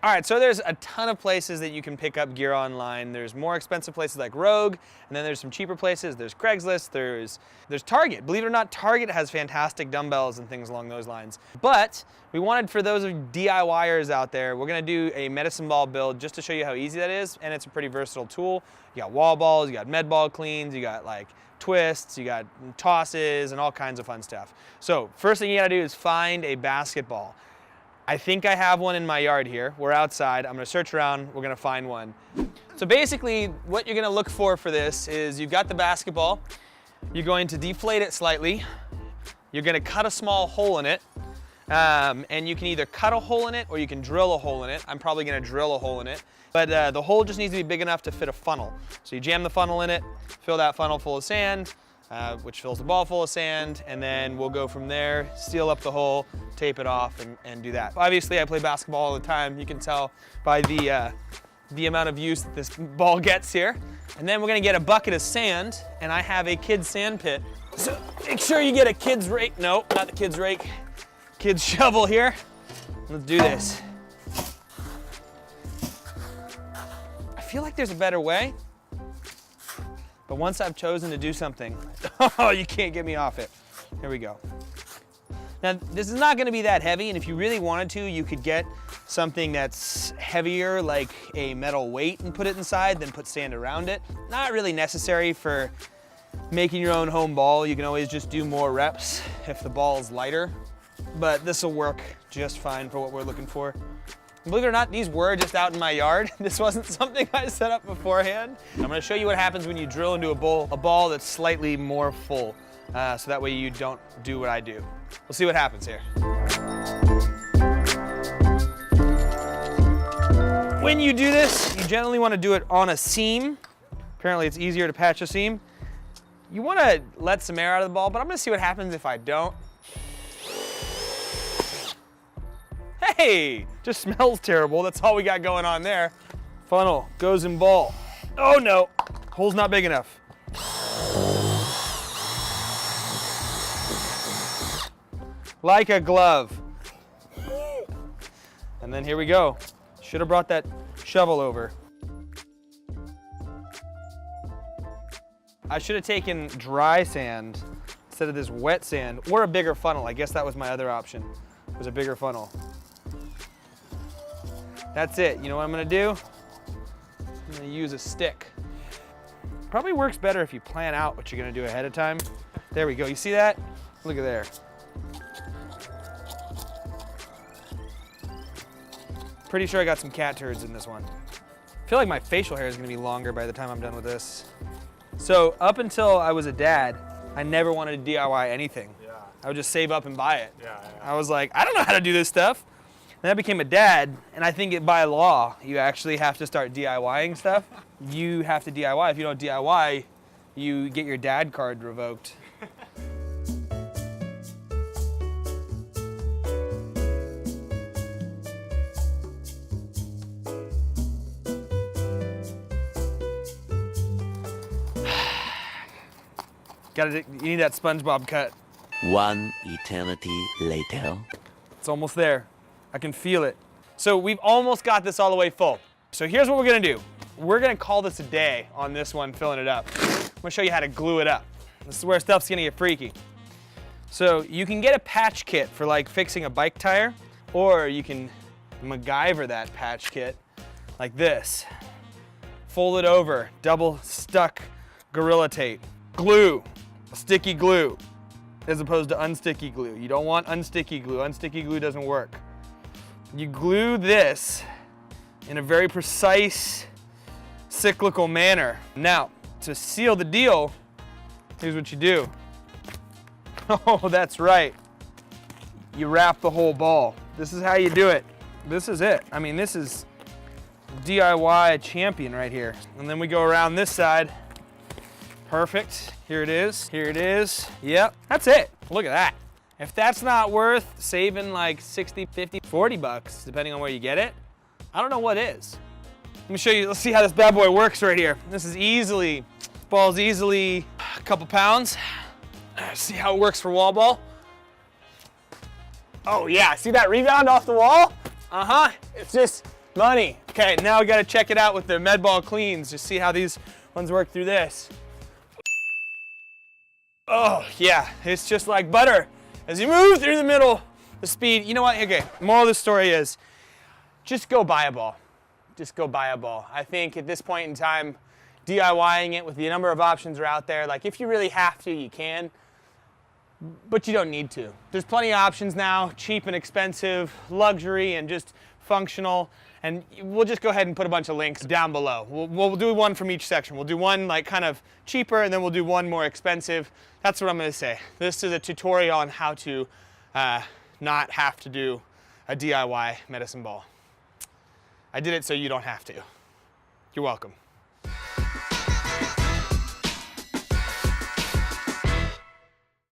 All right, so there's a ton of places that you can pick up gear online. There's more expensive places like Rogue, and then there's some cheaper places. There's Craigslist, there's Target. Believe it or not, Target has fantastic dumbbells and things along those lines. But we wanted, for those DIYers out there, we're gonna do a medicine ball build just to show you how easy that is, and it's a pretty versatile tool. You got wall balls, you got med ball cleans, you got like twists, you got tosses, and all kinds of fun stuff. So first thing you gotta do is find a basketball. I think I have one in my yard here. We're outside. I'm gonna search around. We're gonna find one. So basically, what you're gonna look for this is you've got the basketball. You're going to deflate it slightly. You're gonna cut a small hole in it. And you can either cut a hole in it or you can drill a hole in it. I'm probably gonna drill a hole in it. But the hole just needs to be big enough to fit a funnel. So you jam the funnel in it, fill that funnel full of sand, which fills the ball full of sand, and then we'll go from there, seal up the hole, tape it off, and do that. Obviously, I play basketball all the time. You can tell by the amount of use that this ball gets here. And then we're gonna get a bucket of sand, and I have a kid's sand pit. So make sure you get a kid's rake. No, not the kid's rake. Kid's shovel here. Let's do this. I feel like there's a better way. But once I've chosen to do something, oh, you can't get me off it. Here we go. Now, this is not gonna be that heavy, and if you really wanted to, you could get something that's heavier, like a metal weight, and put it inside, then put sand around it. Not really necessary for making your own home ball. You can always just do more reps if the ball is lighter, but this will work just fine for what we're looking for. Believe it or not, these were just out in my yard. This wasn't something I set up beforehand. I'm gonna show you what happens when you drill into a ball that's slightly more full, so that way you don't do what I do. We'll see what happens here. When you do this, you generally wanna do it on a seam. Apparently it's easier to patch a seam. You wanna let some air out of the ball, but I'm gonna see what happens if I don't. Hey, just smells terrible. That's all we got going on there. Funnel goes in ball. Oh no, hole's not big enough. Like a glove. And then here we go. Should have brought that shovel over. I should have taken dry sand instead of this wet sand, or a bigger funnel. I guess that was my other option, was a bigger funnel. That's it. You know what I'm gonna do? I'm gonna use a stick. Probably works better if you plan out what you're gonna do ahead of time. There we go. You see that? Look at there. Pretty sure I got some cat turds in this one. I feel like my facial hair is gonna be longer by the time I'm done with this. So up until I was a dad, I never wanted to DIY anything. Yeah. I would just save up and buy it. Yeah. I was like, I don't know how to do this stuff. Then I became a dad, and I think by law, you actually have to start DIYing stuff. You have to DIY. If you don't DIY, you get your dad card revoked. You need that SpongeBob cut. One eternity later. It's almost there. I can feel it. So we've almost got this all the way full. So here's what we're gonna do. We're gonna call this a day on this one, filling it up. I'm gonna show you how to glue it up. This is where stuff's gonna get freaky. So you can get a patch kit for like fixing a bike tire, or you can MacGyver that patch kit like this. Fold it over, double stuck Gorilla Tape. Glue, sticky glue, as opposed to unsticky glue. You don't want unsticky glue. Unsticky glue doesn't work. You glue this in a very precise, cyclical manner. Now, to seal the deal, here's what you do. Oh, that's right. You wrap the whole ball. This is how you do it. This is it. I mean, this is DIY champion right here. And then we go around this side. Perfect. Here it is. Here it is. Yep, that's it. Look at that. If that's not worth saving like 60, 50, 40 bucks, depending on where you get it, I don't know what is. Let me show you, let's see how this bad boy works right here. This is easily, ball's easily a couple pounds. See how it works for wall ball. Oh yeah, see that rebound off the wall? Uh-huh, it's just Money. Okay, now we gotta check it out with the med ball cleans. Just see how these ones work through this. Oh yeah, it's just like butter. As you move through the middle, the speed, you know what, okay, moral of the story is, just go buy a ball. Just go buy a ball. I think at this point in time, DIYing it with the number of options are out there, like if you really have to, you can, but you don't need to. There's plenty of options now, cheap and expensive, luxury and just functional, and we'll just go ahead and put a bunch of links down below. We'll do one from each section. We'll do one like kind of cheaper, and then we'll do one more expensive. That's what I'm gonna say. This is a tutorial on how to not have to do a DIY medicine ball. I did it so you don't have to. You're welcome.